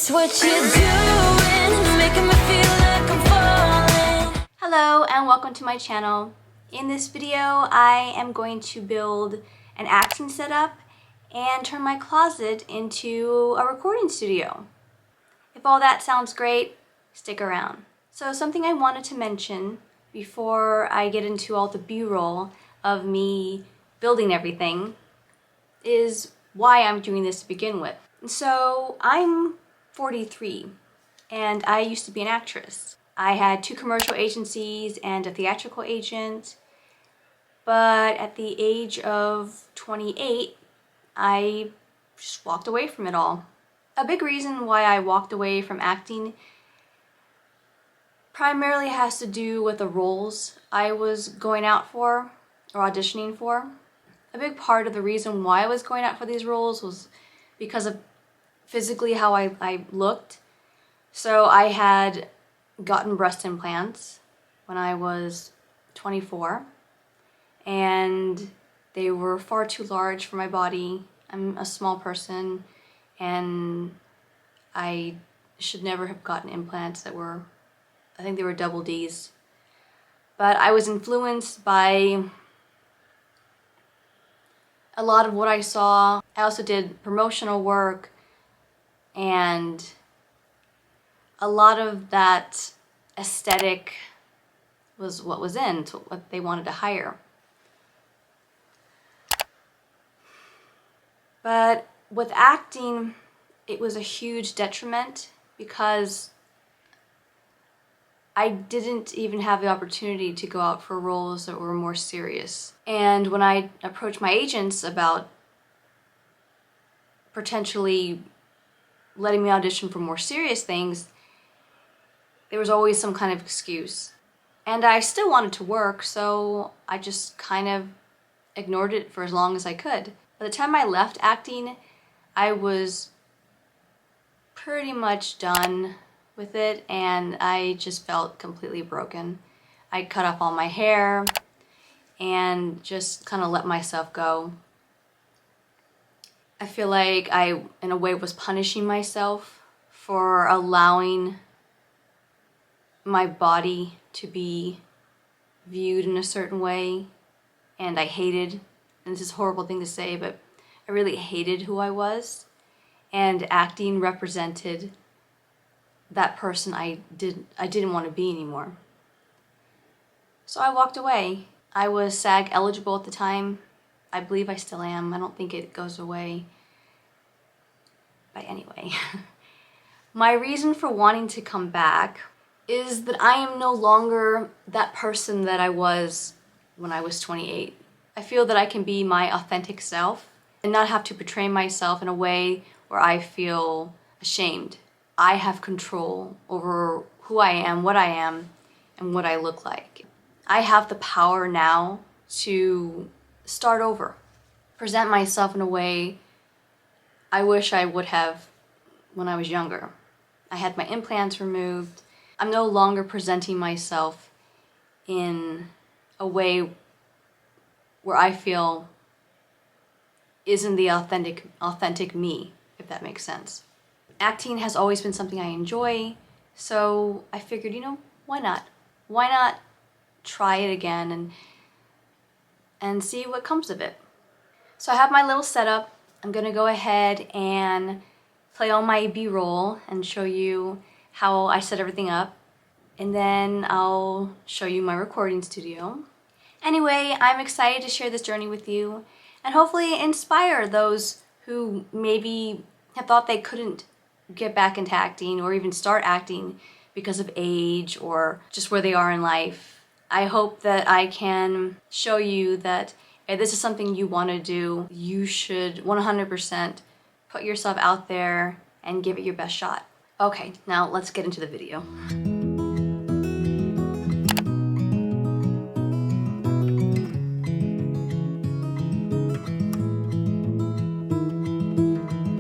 It's what you're doing, it's making me feel like I'm falling. Hello and welcome to my channel. In this video, I am going to build an acting setup and turn my closet into a recording studio. If all that sounds great, stick around. So something I wanted to mention before I get into all the B-roll of me building everything is why I'm doing this to begin with. So I'm 43 and I used to be an actress. I had 2 commercial agencies and a theatrical agent, but at the age of 28, I just walked away from it all. A big reason why I walked away from acting primarily has to do with the roles I was going out for or auditioning for. A big part of the reason why I was going out for these roles was because of physically how I looked. So I had gotten breast implants when I was 24 and they were far too large for my body. I'm a small person and I should never have gotten implants that were, I think they were double D's. But I was influenced by a lot of what I saw. I also did promotional work and a lot of that aesthetic was what was in, to what they wanted to hire. But with acting, it was a huge detriment because I didn't even have the opportunity to go out for roles that were more serious. And when I approached my agents about potentially letting me audition for more serious things, there was always some kind of excuse. And I still wanted to work, so I just kind of ignored it for as long as I could. By the time I left acting, I was pretty much done with it and I just felt completely broken. I cut off all my hair and just kind of let myself go. I feel like I, in a way, was punishing myself for allowing my body to be viewed in a certain way, and I hated, and this is a horrible thing to say, but I really hated who I was, and acting represented that person I didn't want to be anymore. So I walked away. I was SAG eligible at the time. I believe I still am. I don't think it goes away. But anyway, my reason for wanting to come back is that I am no longer that person that I was when I was 28. I feel that I can be my authentic self and not have to portray myself in a way where I feel ashamed. I have control over who I am, and what I look like. I have the power now to start over, present myself in a way I wish I would have when I was younger. I had my implants removed. I'm no longer presenting myself in a way where I feel isn't the authentic me, if that makes sense. Acting has always been something I enjoy, so I figured, why not? Why not try it again and see what comes of it? So I have my little setup. I'm gonna go ahead and play all my B-roll and show you how I set everything up, and then I'll show you my recording studio. Anyway, I'm excited to share this journey with you and hopefully inspire those who maybe have thought they couldn't get back into acting or even start acting because of age or just where they are in life. I hope that I can show you that if this is something you want to do, you should 100% put yourself out there and give it your best shot. Okay, now let's get into the video.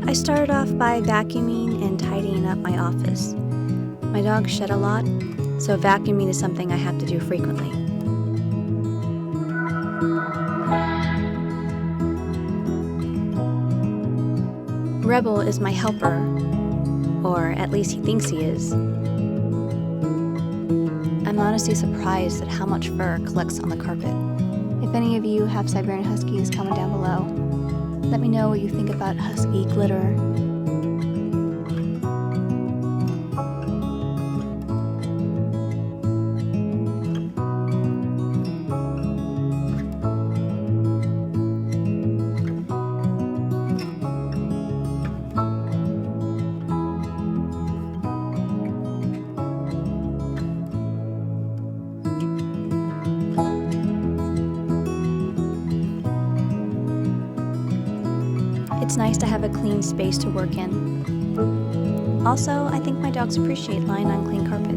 I started off by vacuuming and tidying up my office. My dog shed a lot, so vacuuming is something I have to do frequently. Rebel is my helper. Or at least he thinks he is. I'm honestly surprised at how much fur collects on the carpet. If any of you have Siberian Huskies, comment down below. Let me know what you think about Husky glitter. It's nice to have a clean space to work in. Also, I think my dogs appreciate lying on clean carpet.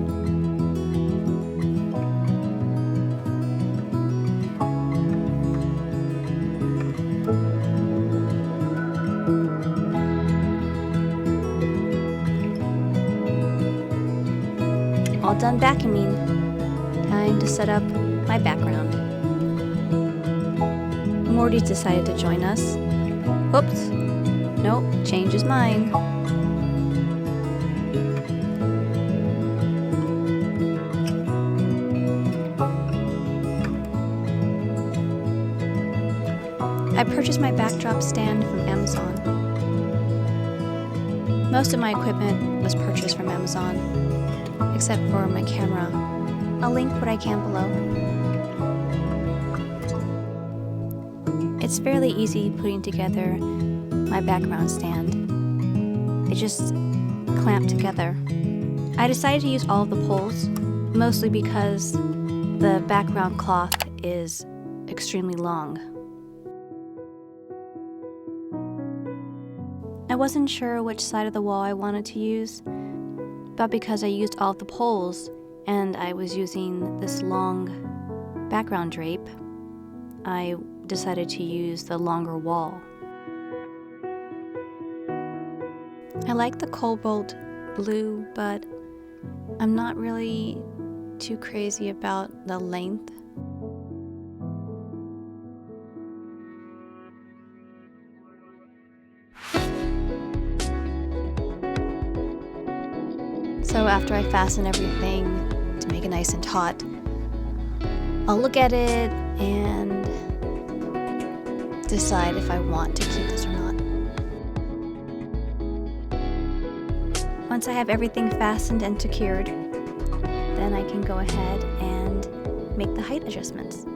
All done vacuuming. Time to set up my background. Morty's decided to join us. Oops. Nope, changed his mind. I purchased my backdrop stand from Amazon. Most of my equipment was purchased from Amazon, except for my camera. I'll link what I can below. It's fairly easy putting together my background stand. They just clamp together. I decided to use all of the poles, mostly because the background cloth is extremely long. I wasn't sure which side of the wall I wanted to use, but because I used all of the poles and I was using this long background drape, I decided to use the longer wall. I like the cobalt blue, but I'm not really too crazy about the length. So after I fasten everything to make it nice and taut, I'll look at it and decide if I want to keep this or not. Once I have everything fastened and secured, then I can go ahead and make the height adjustments.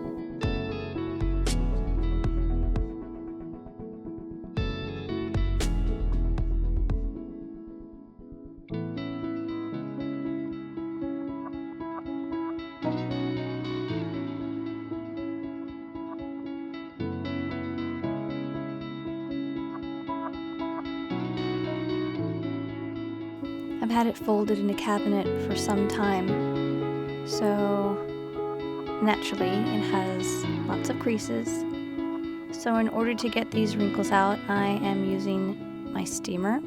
I've had it folded in a cabinet for some time, so naturally it has lots of creases. So in order to get these wrinkles out, I am using my steamer.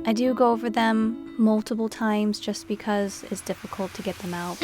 I do go over them multiple times just because it's difficult to get them out.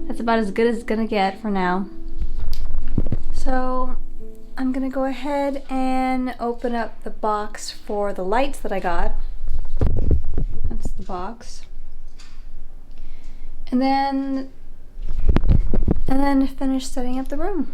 That's about as good as it's gonna get for now. So I'm gonna go ahead and open up the box for the lights that I got. That's the box. And then finish setting up the room.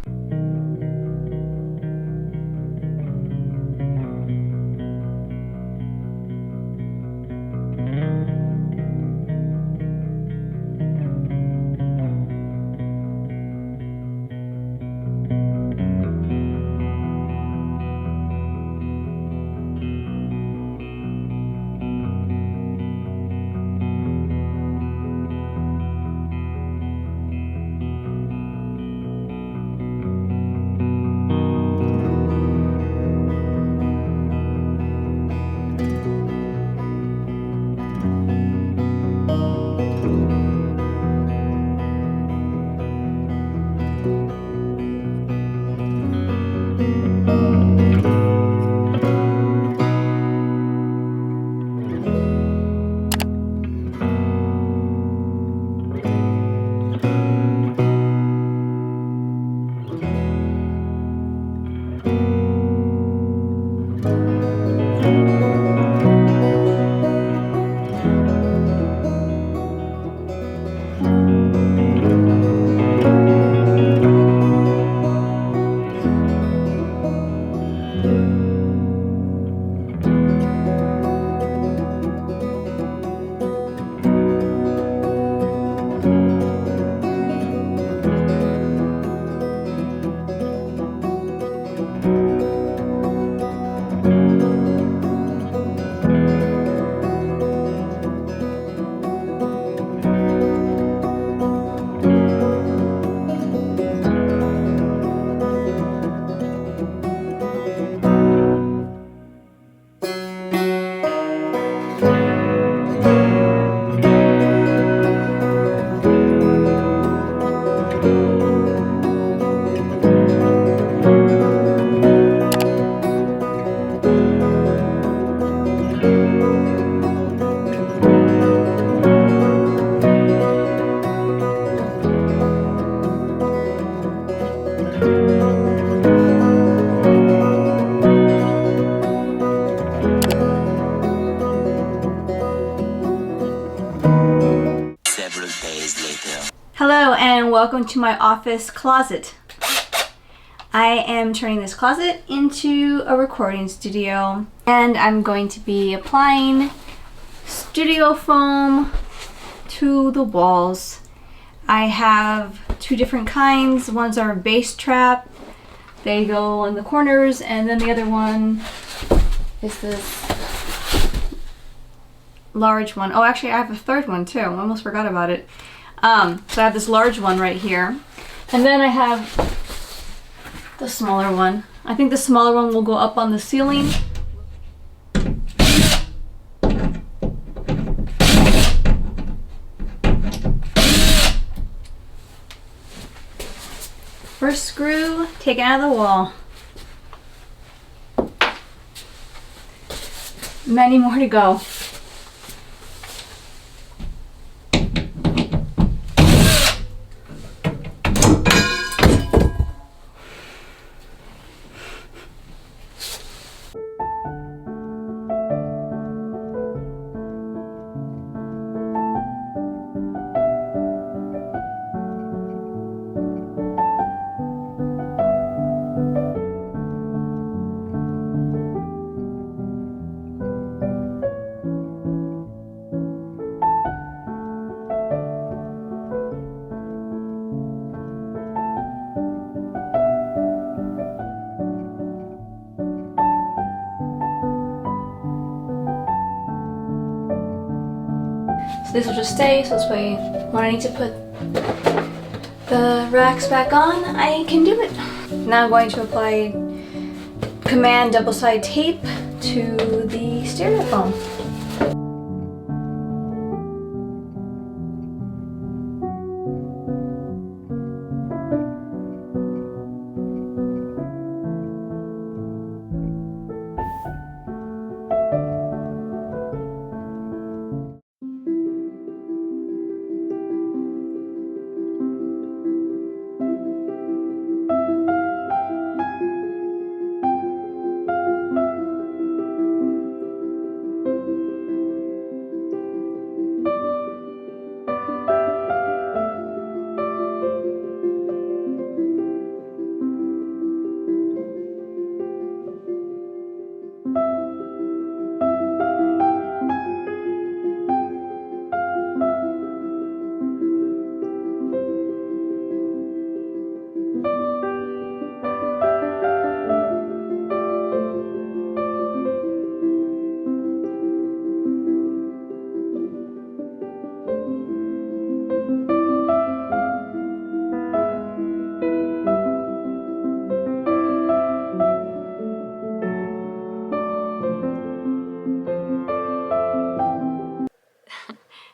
welcome to my office closet. I am turning this closet into a recording studio, and I'm going to be applying Studiofoam to the walls. I have two different kinds. One's are bass trap. They go in the corners, and then the other one is this large one. Oh, actually I have a third one too. I almost forgot about it. So I have this large one right here. And then I have the smaller one. I think the smaller one will go up on the ceiling. First screw taken out of the wall. Many more to go. So this will just stay, so this way when I need to put the racks back on, I can do it. Now I'm going to apply Command double-side tape to the Studiofoam.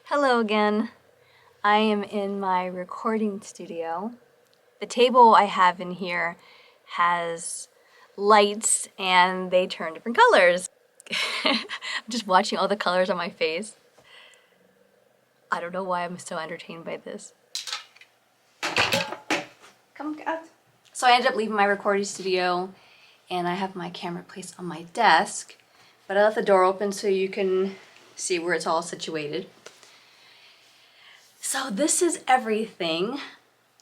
Hello again. I am in my recording studio. The table I have in here has lights and they turn different colors. I'm just watching all the colors on my face. I don't know why I'm so entertained by this. Come out. So I ended up leaving my recording studio and I have my camera placed on my desk, but I left the door open so you can see where it's all situated. So this is everything.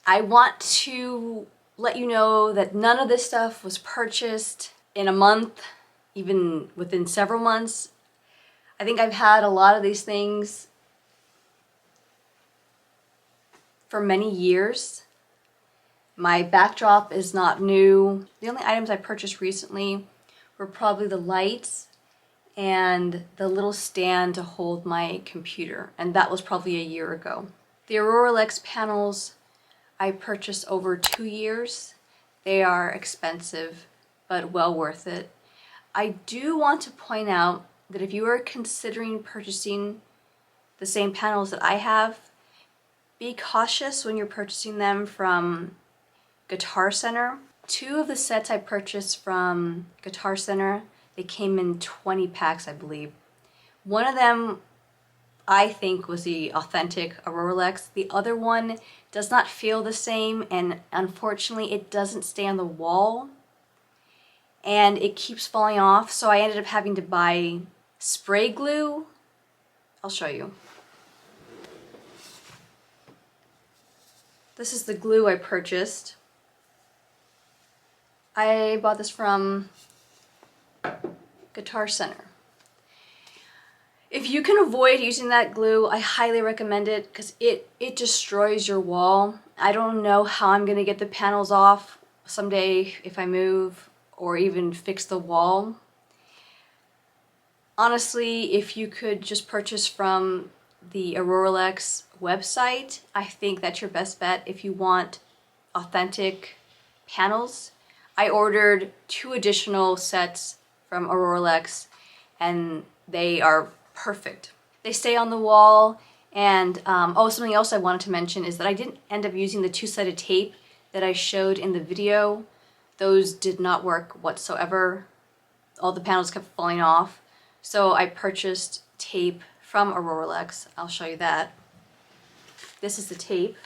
I want to let you know that none of this stuff was purchased in a month, even within several months. I think I've had a lot of these things for many years. My backdrop is not new. The only items I purchased recently were probably the lights and the little stand to hold my computer, and that was probably a year ago. The Auralex panels I purchased over 2 years. They are expensive, but well worth it. I do want to point out that if you are considering purchasing the same panels that I have, be cautious when you're purchasing them from Guitar Center. 2 of the sets I purchased from Guitar Center, they came in 20 packs, I believe. One of them I think was the authentic Auralex. The other one does not feel the same, and unfortunately it doesn't stay on the wall and it keeps falling off, so I ended up having to buy spray glue. I'll show you. This is the glue I purchased. I bought this from Guitar Center. If you can avoid using that glue, I highly recommend it because it destroys your wall. I don't know how I'm gonna get the panels off someday if I move or even fix the wall. Honestly, if you could just purchase from the Auralex website, I think that's your best bet if you want authentic panels. I ordered 2 additional sets from Auralex and they are perfect. They stay on the wall, and oh, something else I wanted to mention is that I didn't end up using the 2-sided tape that I showed in the video. Those did not work whatsoever. All the panels kept falling off. So I purchased tape from Auralex. I'll show you that. This is the tape.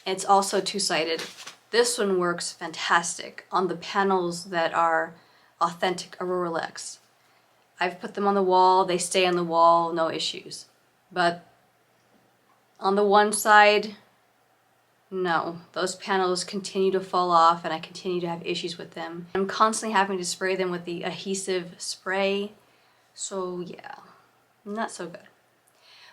It's also 2-sided. This one works fantastic on the panels that are authentic Auralex. I've put them on the wall, they stay on the wall, no issues. But on the one side, no. Those panels continue to fall off and I continue to have issues with them. I'm constantly having to spray them with the adhesive spray. So yeah, not so good.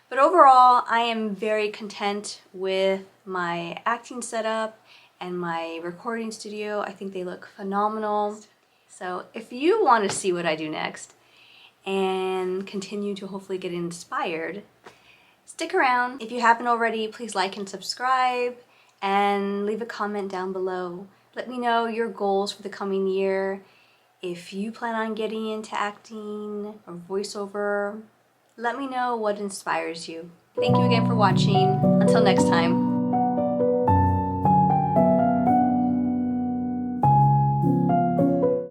But overall, I am very content with my acting setup and my recording studio. I think they look phenomenal. So if you want to see what I do next and continue to hopefully get inspired, stick around. If you haven't already, please like and subscribe and leave a comment down below. Let me know your goals for the coming year. If you plan on getting into acting or voiceover, let me know what inspires you. Thank you again for watching. Until next time.